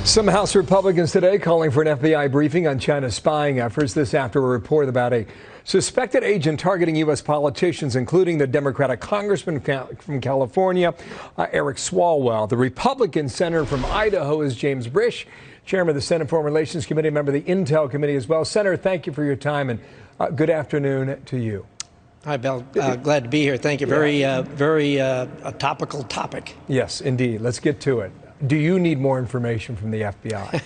Some House Republicans today calling for an FBI briefing on China's spying efforts. This after a report about a suspected agent targeting U.S. politicians, including the Democratic congressman from California, Eric Swalwell. The Republican senator from Idaho is James Risch, chairman of the Senate Foreign Relations Committee, member of the Intel Committee as well. Senator, thank you for your time, and good afternoon to you. Hi, Bill. Glad to be here. Thank you. Very topical topic. Yes, indeed. Let's get to it. Do you need more information from the FBI?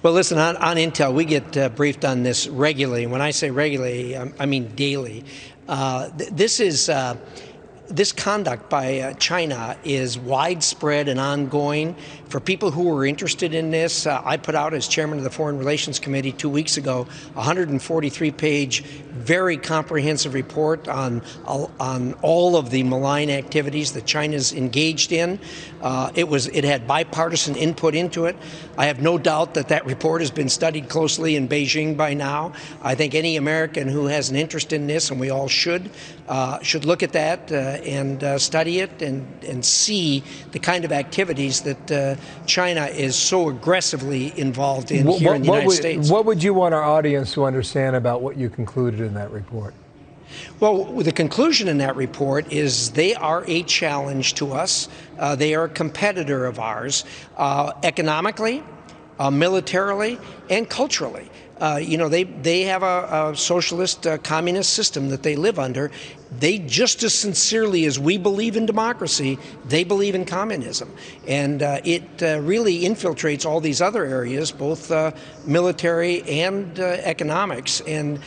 Well, listen, on Intel, we get briefed on this regularly. When I say regularly, I mean daily. This conduct by China is widespread and ongoing. For people who are interested in this, I put out as chairman of the Foreign Relations Committee 2 weeks ago a 143-page, very comprehensive report on all of the malign activities that China's engaged in. It had bipartisan input into it. I have no doubt that report has been studied closely in Beijing by now. I think any American who has an interest in this, and we all should look at that and study it and see the kind of activities that China is so aggressively involved in here in the United States. What would you want our audience to understand about what you concluded in that report? Well, the conclusion in that report is they are a challenge to us. They are a competitor of ours, economically, militarily, and culturally. They have a socialist, communist system that they live under. They just as sincerely as we believe in democracy, they believe in communism. And it really infiltrates all these other areas, both military and economics. And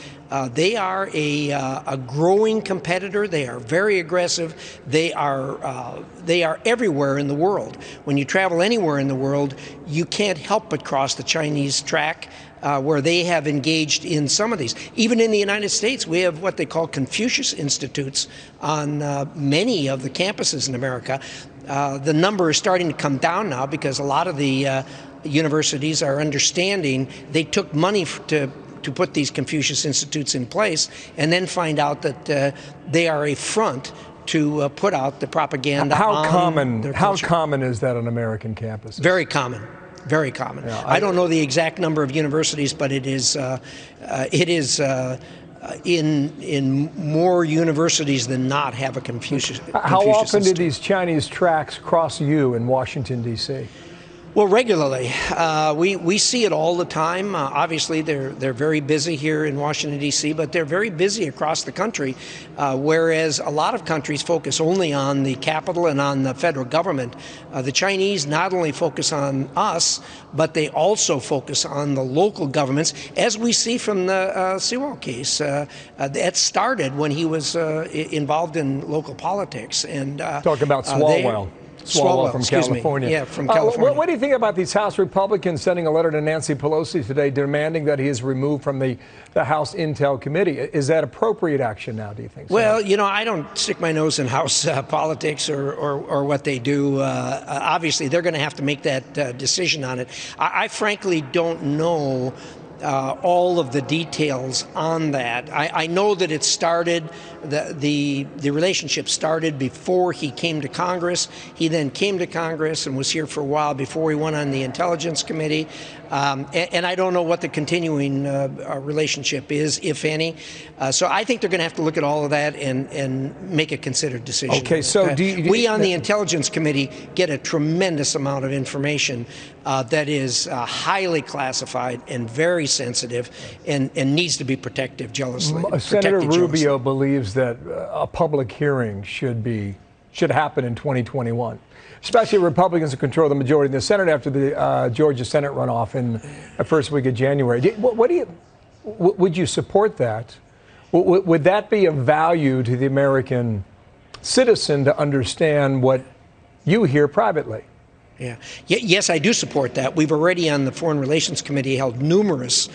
they are a growing competitor. They are very aggressive. They are everywhere in the world. When you travel anywhere in the world, you can't help but cross the Chinese track, where they have engaged in some of these. Even in the United States, we have what they call Confucius Institutes on many of the campuses in America. The number is starting to come down now because a lot of the universities are understanding they took money to put these Confucius Institutes in place, and then find out that they are a front to put out the propaganda on their culture. How common is that on American campuses? Very common. Very common. Yeah, I don't know the exact number of universities, but it is in more universities than not have a Confucius. How often do these Chinese tracks cross you in Washington, D.C.? Well, regularly. We see it all the time. Obviously, they're very busy here in Washington, D.C., but they're very busy across the country, whereas a lot of countries focus only on the capital and on the federal government. The Chinese not only focus on us, but they also focus on the local governments, as we see from the Sewell case. That started when he was involved in local politics. And talk about Swalwell. Swalwell from California. Yeah, from California. What do you think about these House Republicans sending a letter to Nancy Pelosi today demanding that he is removed from the House Intel Committee? Is that appropriate action now, do you think? Well, I don't stick my nose in House politics or what they do. Obviously, they're going to have to make that decision on it. I frankly don't know all of the details on that. I know that it started, the relationship started before he came to Congress. He then came to Congress and was here for a while before he went on the Intelligence Committee. And I don't know what the continuing relationship is, if any. So I think they're going to have to look at all of that and make a considered decision. Okay, so we on the Intelligence Committee get a tremendous amount of information that is highly classified and very sensitive and needs to be protected jealously. Senator Rubio believes that a public hearing should happen in 2021, especially Republicans who control the majority in the Senate after the Georgia Senate runoff in the first week of January. Would you support that? Would that be of value to the American citizen to understand what you hear privately? Yeah. Yes, I do support that. We've already on the Foreign Relations Committee held numerous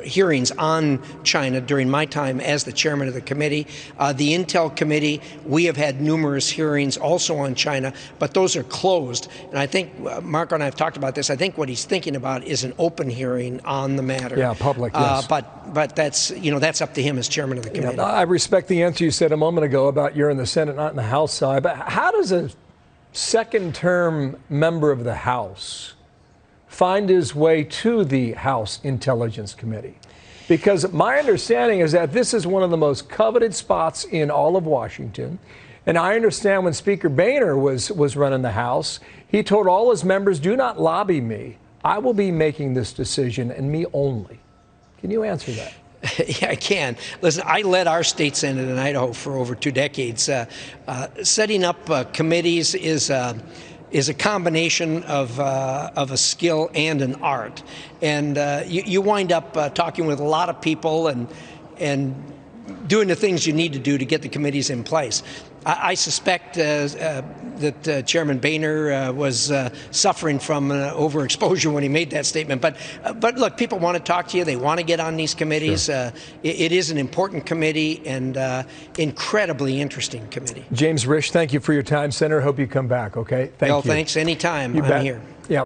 hearings on China during my time as the chairman of the committee. The Intel Committee, we have had numerous hearings also on China, but those are closed. And I think Marco and I have talked about this. I think what he's thinking about is an open hearing on the matter. Yeah, public, yes. But that's, that's up to him as chairman of the committee. Yeah, I respect the answer you said a moment ago about you're in the Senate, not in the House side. But how does a second-term member of the House find his way to the House Intelligence Committee? Because my understanding is that this is one of the most coveted spots in all of Washington. And I understand when Speaker Boehner was running the House, he told all his members, do not lobby me. I will be making this decision, and me only. Can you answer that? Yeah, I can. Listen, I led our state senate in Idaho for over 2 decades. Setting up committees is a combination of a skill and an art. And you wind up talking with a lot of people and doing the things you need to do to get the committees in place. I suspect that Chairman Boehner was suffering from overexposure when he made that statement. But look, people want to talk to you. They want to get on these committees. Sure. It is an important committee and incredibly interesting committee. James Risch, thank you for your time, Senator. Hope you come back, okay? Thank you. Thanks. Anytime. I'm here. Yeah.